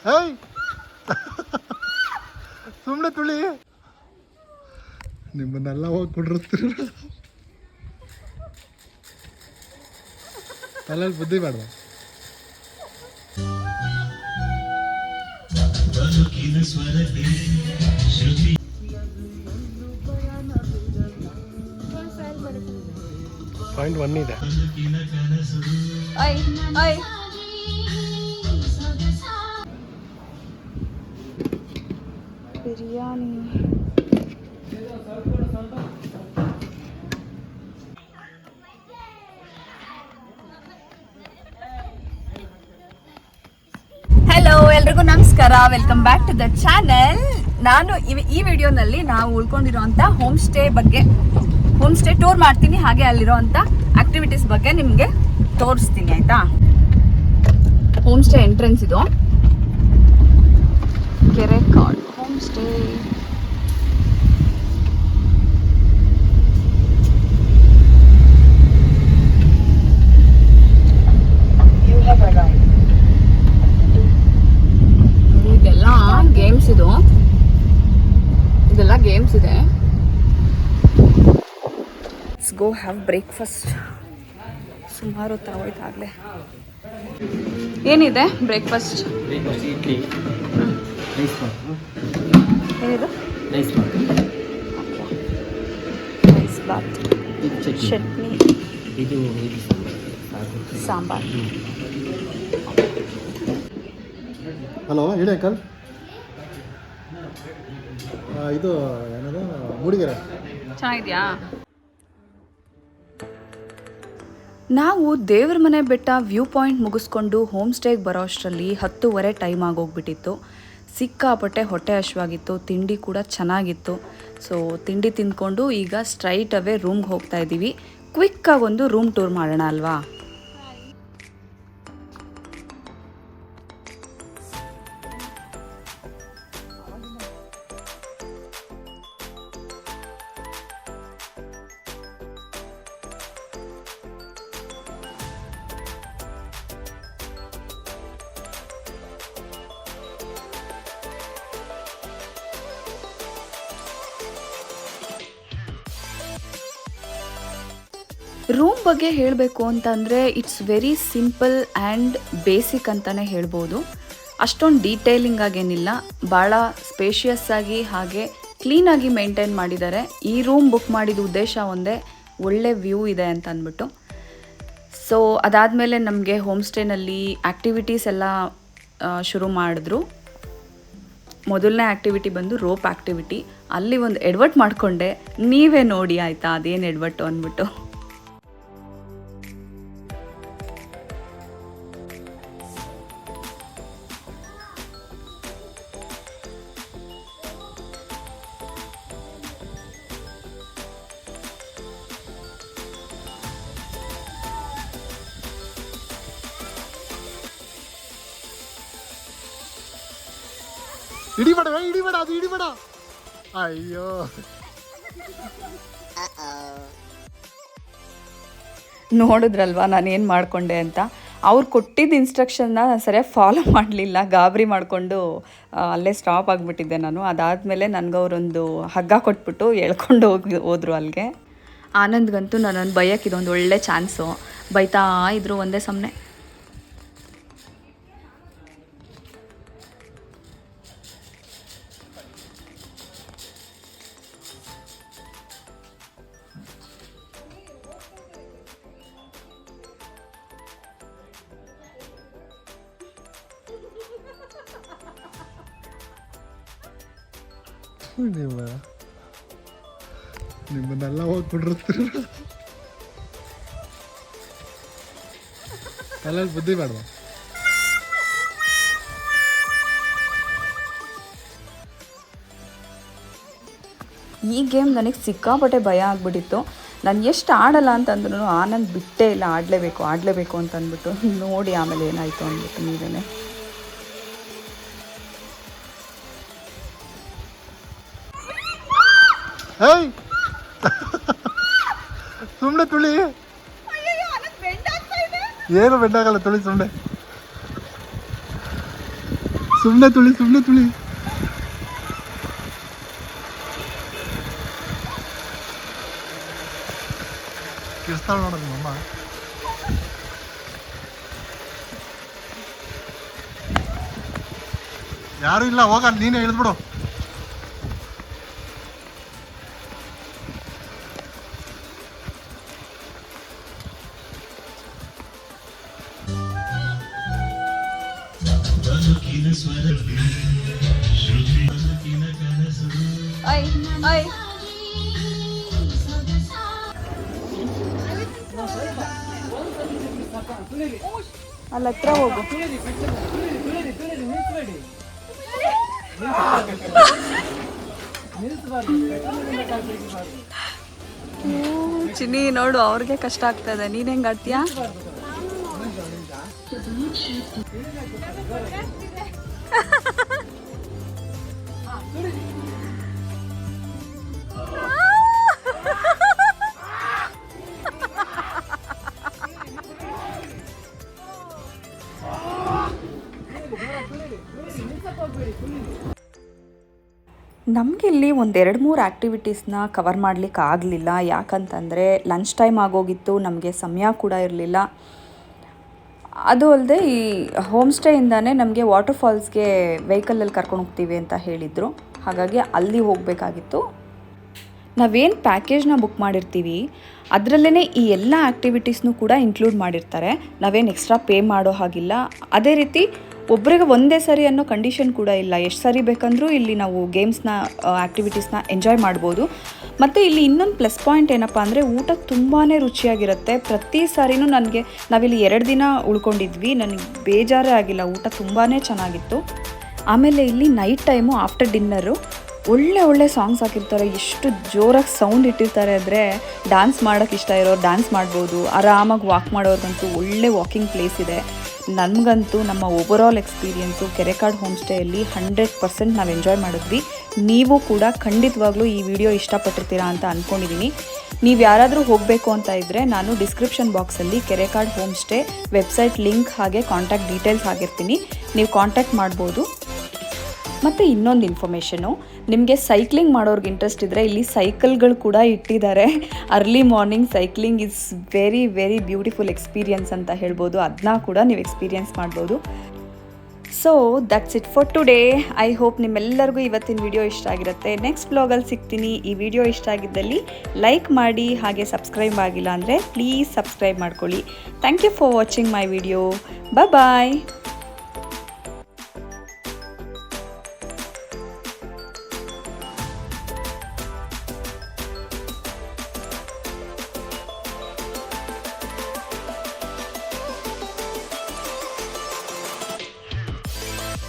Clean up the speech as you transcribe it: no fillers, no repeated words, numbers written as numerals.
ಹೇಯ್ ಸುಮ್ಮನೆ ತುಳಿ ನಿಮ್ಮನ್ನೆಲ್ಲ ಹೋಗಿ ಕುಡ್ರಿಸ್ತೀರ ತಲೆಯಲ್ಲಿ ಬುದ್ಧಿ ಬೇಡ. ಪಾಯಿಂಟ್ 1 ಇದೆ. ಬಿರಿಯಾನಿ ಹಲೋ, ಎಲ್ರಿಗೂ ನಮಸ್ಕಾರ. Welcome back to the channel. ನಾನು ಈ ವಿಡಿಯೋನಲ್ಲಿ ನಾವು ಉಳ್ಕೊಂಡಿರೋಂಥ ಹೋಮ್ ಸ್ಟೇ ಟೂರ್ ಮಾಡ್ತೀನಿ, ಹಾಗೆ ಅಲ್ಲಿರೋಂಥ ಆಕ್ಟಿವಿಟೀಸ್ ಬಗ್ಗೆ ನಿಮಗೆ ತೋರಿಸ್ತೀನಿ, ಆಯ್ತಾ. ಹೋಮ್ ಸ್ಟೇ ಎಂಟ್ರೆನ್ಸ್ ಇದು, ಕೆರೆಕಾಡ್ ಹೋಮ್ ಸ್ಟೇ. ಇದೆಲ್ಲ ಗೇಮ್ಸ್ ಇದೆ. Let's go have breakfast. ಸುಮಾರು ಹೊತ್ತು ಆಗೋಯ್ತು ಆಗಲೇ. ಏನಿದೆ ಬ್ರೇಕ್ಫಾಸ್ಟ್? ಇಡ್ಲಿ, ಏನಿದು? ರೈಸ್ ಬಾತ್, ಚಟ್ನಿ, ಇದು ಸಾಂಬಾರ್. ಹಲೋ, ಹೇಳಿ ಅಂಕಲ್. ಇದು ಏನದು ಮುಡಿಗೆರೆ ಚೆನ್ನಾಗಿದೆಯಾ? ನಾವು ದೇವ್ರ ಮನೆ ಬೆಟ್ಟ ವ್ಯೂ ಪಾಯಿಂಟ್ ಮುಗಿಸ್ಕೊಂಡು ಹೋಮ್ ಸ್ಟೇಗೆ ಬರೋ ಅಷ್ಟರಲ್ಲಿ 10:30 ಟೈಮ್ ಆಗೋಗ್ಬಿಟ್ಟಿತ್ತು. ಸಿಕ್ಕಾಪಟ್ಟೆ ಹೊಟ್ಟೆ ಹಶ್ವಾಗಿತ್ತು, ತಿಂಡಿ ಕೂಡ ಚೆನ್ನಾಗಿತ್ತು. ಸೊ ತಿಂಡಿ ತಿಂದ್ಕೊಂಡು ಈಗ ಸ್ಟ್ರೈಟ್ ಅವೇ ರೂಮ್ಗೆ ಹೋಗ್ತಾ ಇದ್ದೀವಿ. ಕ್ವಿಕ್ಕಾಗಿ ಒಂದು ರೂಮ್ ಟೂರ್ ಮಾಡೋಣ ಅಲ್ವಾ. ರೂಮ್ ಬಗ್ಗೆ ಹೇಳಬೇಕು ಅಂತಂದರೆ it's very simple and basic ಅಂತಲೇ ಹೇಳ್ಬೋದು. ಅಷ್ಟೊಂದು ಡೀಟೇಲಿಂಗ್ ಆಗೇನಿಲ್ಲ, ಭಾಳ ಸ್ಪೇಷಿಯಸ್ ಆಗಿ ಹಾಗೆ ಕ್ಲೀನಾಗಿ ಮೇಂಟೈನ್ ಮಾಡಿದ್ದಾರೆ. ಈ ರೂಮ್ ಬುಕ್ ಮಾಡಿದ ಉದ್ದೇಶ ಒಂದೇ, ಒಳ್ಳೆ ವ್ಯೂ ಇದೆ ಅಂತ ಅಂದ್ಬಿಟ್ಟು. ಸೊ ಅದಾದಮೇಲೆ ನಮಗೆ ಹೋಮ್ ಸ್ಟೇನಲ್ಲಿ ಆ್ಯಕ್ಟಿವಿಟೀಸ್ ಎಲ್ಲ ಶುರು ಮಾಡಿದ್ರು. ಮೊದಲನೇ ಆ್ಯಕ್ಟಿವಿಟಿ ಬಂದು ರೋಪ್ ಆ್ಯಕ್ಟಿವಿಟಿ. ಅಲ್ಲಿ ಒಂದು ಎಡ್ವರ್ಟ್ ಮಾಡಿಕೊಂಡೆ, ನೀವೇ ನೋಡಿ ಆಯಿತಾ ಅದೇನು ಎಡ್ವರ್ಟು ಅಂದ್ಬಿಟ್ಟು. ಇಡಿಬೇಡ, ಅದು ಇಡಿಬೇಡ. ಅಯ್ಯೋ, ನೋಡಿದ್ರಲ್ವಾ ನಾನೇನು ಮಾಡಿಕೊಂಡೆ ಅಂತ. ಅವ್ರು ಕೊಟ್ಟಿದ್ದ ಇನ್ಸ್ಟ್ರಕ್ಷನ್ನ ಸರಿಯಾಗಿ ಫಾಲೋ ಮಾಡಲಿಲ್ಲ, ಗಾಬರಿ ಮಾಡಿಕೊಂಡು ಅಲ್ಲೇ ಸ್ಟಾಪ್ ಆಗಿಬಿಟ್ಟಿದ್ದೆ ನಾನು. ಅದಾದಮೇಲೆ ನನಗವರೊಂದು ಹಗ್ಗ ಕೊಟ್ಬಿಟ್ಟು ಎಳ್ಕೊಂಡು ಹೋದ್ರು ಅಲ್ಲಿಗೆ. ಆನಂದ್ಗಂತೂ ನನ್ನನ್ನು ಬೈಯೋಕ್ಕೆ ಇದೊಂದು ಒಳ್ಳೆ ಚಾನ್ಸು. ಬೈತಾ ಇದ್ರು ಒಂದೇ ಸಮನೆ. ನಿಮ್ಮನ್ನೆಲ್ಲ ಹೋಗಿ ಕುಡ್ರಿಸ್ತೀರ. ತಲೆಯಲ್ಲಿ ಬುದ್ಧಿ ಬೇಡ. ಈ ಗೇಮ್ ನನಗೆ ಸಿಕ್ಕಾಪಟ್ಟೆ ಭಯ ಆಗಿಬಿಟ್ಟಿತ್ತು. ನಾನು ಎಷ್ಟು ಆಡಲ್ಲ ಅಂತಂದ್ರೂ ಆನಂದ್ ಬಿಟ್ಟೇ ಇಲ್ಲ, ಆಡಲೇಬೇಕು ಅಂತ ಅಂದ್ಬಿಟ್ಟು. ನೋಡಿ ಆಮೇಲೆ ಏನಾಯಿತು ಅಂದ್ಬಿಟ್ಟು ನೀವೇ. ಹೇಯ್ ಸುಮ್ಮನೆ ತುಳಿ, ಏನು ಬೆಂಡಾಗಲ್ಲ, ತುಳಿ ಸುಮ್ಮನೆ. ಸುಮ್ಮನೆ ತುಳಿ ಕಿರ್ಸ್ತಾಳ ನೋಡೋದು ಅಮ್ಮ. ಯಾರು ಇಲ್ಲ, ಹೋಗ ನೀನೇ ಇಳಿದ್ಬಿಡು. ಅಲ್ಲಿ ಹತ್ರ ಹೋಗು. ಚಿನ್ನಿ ನೋಡು, ಅವ್ರಿಗೆ ಕಷ್ಟ ಆಗ್ತದೆ, ನೀನ್ ಹೆಂಗ್ ಆಡ್ತೀಯಾ? ನಮಗೆ ಇಲ್ಲಿ ಒಂದೆರಡು ಮೂರು ಆ್ಯಕ್ಟಿವಿಟೀಸ್ನ ಕವರ್ ಮಾಡಲಿಕ್ಕೆ ಆಗಲಿಲ್ಲ. ಯಾಕಂತಂದರೆ ಲಂಚ್ ಟೈಮ್ ಆಗೋಗಿತ್ತು, ನಮಗೆ ಸಮಯ ಕೂಡ ಇರಲಿಲ್ಲ. ಅದು ಅಲ್ಲದೆ ಈ ಹೋಮ್ ಸ್ಟೇಯಿಂದನೇ ನಮಗೆ ವಾಟರ್ ಫಾಲ್ಸ್ಗೆ ವೆಹಿಕಲಲ್ಲಿ ಕರ್ಕೊಂಡು ಹೋಗ್ತೀವಿ ಅಂತ ಹೇಳಿದರು. ಹಾಗಾಗಿ ಅಲ್ಲಿ ಹೋಗಬೇಕಾಗಿತ್ತು. ನಾವೇನು ಪ್ಯಾಕೇಜ್ನ ಬುಕ್ ಮಾಡಿರ್ತೀವಿ ಅದರಲ್ಲೇ ಈ ಎಲ್ಲ ಆ್ಯಕ್ಟಿವಿಟೀಸ್ನೂ ಕೂಡ ಇನ್ಕ್ಲೂಡ್ ಮಾಡಿರ್ತಾರೆ. ನಾವೇನು ಎಕ್ಸ್ಟ್ರಾ ಪೇ ಮಾಡೋ ಹಾಗಿಲ್ಲ. ಅದೇ ರೀತಿ ಒಬ್ರಿಗೆ ಒಂದೇ ಸರಿ ಅನ್ನೋ ಕಂಡೀಷನ್ ಕೂಡ ಇಲ್ಲ. ಎಷ್ಟು ಸರಿ ಬೇಕಂದ್ರೂ ಇಲ್ಲಿ ನಾವು ಗೇಮ್ಸ್ನ ಆ್ಯಕ್ಟಿವಿಟೀಸ್ನ ಎಂಜಾಯ್ ಮಾಡ್ಬೋದು. ಮತ್ತು ಇಲ್ಲಿ ಇನ್ನೊಂದು ಪ್ಲಸ್ ಪಾಯಿಂಟ್ ಏನಪ್ಪ ಅಂದರೆ ಊಟ ತುಂಬಾ ರುಚಿಯಾಗಿರುತ್ತೆ. ಪ್ರತಿ ಸಾರಿನೂ ನಾವಿಲ್ಲಿ 2 ದಿನ ಉಳ್ಕೊಂಡಿದ್ವಿ, ನನಗೆ ಬೇಜಾರೇ ಆಗಿಲ್ಲ. ಊಟ ತುಂಬಾ ಚೆನ್ನಾಗಿತ್ತು. ಆಮೇಲೆ ಇಲ್ಲಿ ನೈಟ್ ಟೈಮು ಆಫ್ಟರ್ ಡಿನ್ನರು ಒಳ್ಳೆ ಸಾಂಗ್ಸ್ ಹಾಕಿರ್ತಾರೆ. ಎಷ್ಟು ಜೋರಾಗಿ ಸೌಂಡ್ ಇಟ್ಟಿರ್ತಾರೆ ಅಂದರೆ ಡ್ಯಾನ್ಸ್ ಮಾಡೋಕ್ಕೆ ಇಷ್ಟ ಇರೋರು ಡ್ಯಾನ್ಸ್ ಮಾಡ್ಬೋದು. ಆರಾಮಾಗಿ ವಾಕ್ ಮಾಡೋರ್ಗಂತೂ ಒಳ್ಳೆ ವಾಕಿಂಗ್ ಪ್ಲೇಸ್ ಇದೆ. ನನಗಂತೂ ನಮ್ಮ ಓವರಾಲ್ ಎಕ್ಸ್ಪೀರಿಯೆನ್ಸು ಕೆರೆಕಾಡ್ ಹೋಮ್ ಸ್ಟೇಯಲ್ಲಿ 100% ನಾವು ಎಂಜಾಯ್ ಮಾಡಿದ್ವಿ. ನೀವು ಕೂಡ ಖಂಡಿತವಾಗ್ಲೂ ಈ ವಿಡಿಯೋ ಇಷ್ಟಪಟ್ಟಿರ್ತೀರಾ ಅಂತ ಅಂದ್ಕೊಂಡಿದ್ದೀನಿ. ನೀವು ಯಾರಾದರೂ ಹೋಗಬೇಕು ಅಂತ ಇದ್ದರೆ ನಾನು ಡಿಸ್ಕ್ರಿಪ್ಷನ್ ಬಾಕ್ಸಲ್ಲಿ Kerekad home stay website link ಹಾಗೆ ಕಾಂಟ್ಯಾಕ್ಟ್ ಡೀಟೇಲ್ಸ್ ಹಾಕಿರ್ತೀನಿ, ನೀವು ಕಾಂಟ್ಯಾಕ್ಟ್ ಮಾಡ್ಬೋದು. ಮತ್ತು ಇನ್ನೊಂದು ಇನ್ಫಾರ್ಮೇಷನು, ನಿಮಗೆ ಸೈಕ್ಲಿಂಗ್ ಮಾಡೋರ್ಗೆ ಇಂಟ್ರೆಸ್ಟ್ ಇದ್ದರೆ ಇಲ್ಲಿ ಸೈಕಲ್ಗಳು ಕೂಡ ಇಟ್ಟಿದ್ದಾರೆ. Early morning cycling is very very beautiful experience ಅಂತ ಹೇಳ್ಬೋದು. ಅದನ್ನ ಕೂಡ ನೀವು ಎಕ್ಸ್ಪೀರಿಯನ್ಸ್ ಮಾಡ್ಬೋದು. So that's it for today. I hope ನಿಮ್ಮೆಲ್ಲರಿಗೂ ಇವತ್ತಿನ ವಿಡಿಯೋ ಇಷ್ಟ ಆಗಿರುತ್ತೆ. ನೆಕ್ಸ್ಟ್ ಬ್ಲಾಗಲ್ಲಿ ಸಿಗ್ತೀನಿ. ಈ ವಿಡಿಯೋ ಇಷ್ಟ ಆಗಿದ್ದಲ್ಲಿ ಲೈಕ್ ಮಾಡಿ, ಹಾಗೆ ಸಬ್ಸ್ಕ್ರೈಬ್ ಆಗಿಲ್ಲ ಅಂದರೆ ಪ್ಲೀಸ್ ಸಬ್ಸ್ಕ್ರೈಬ್ ಮಾಡ್ಕೊಳ್ಳಿ. Thank you for watching my video. Bye.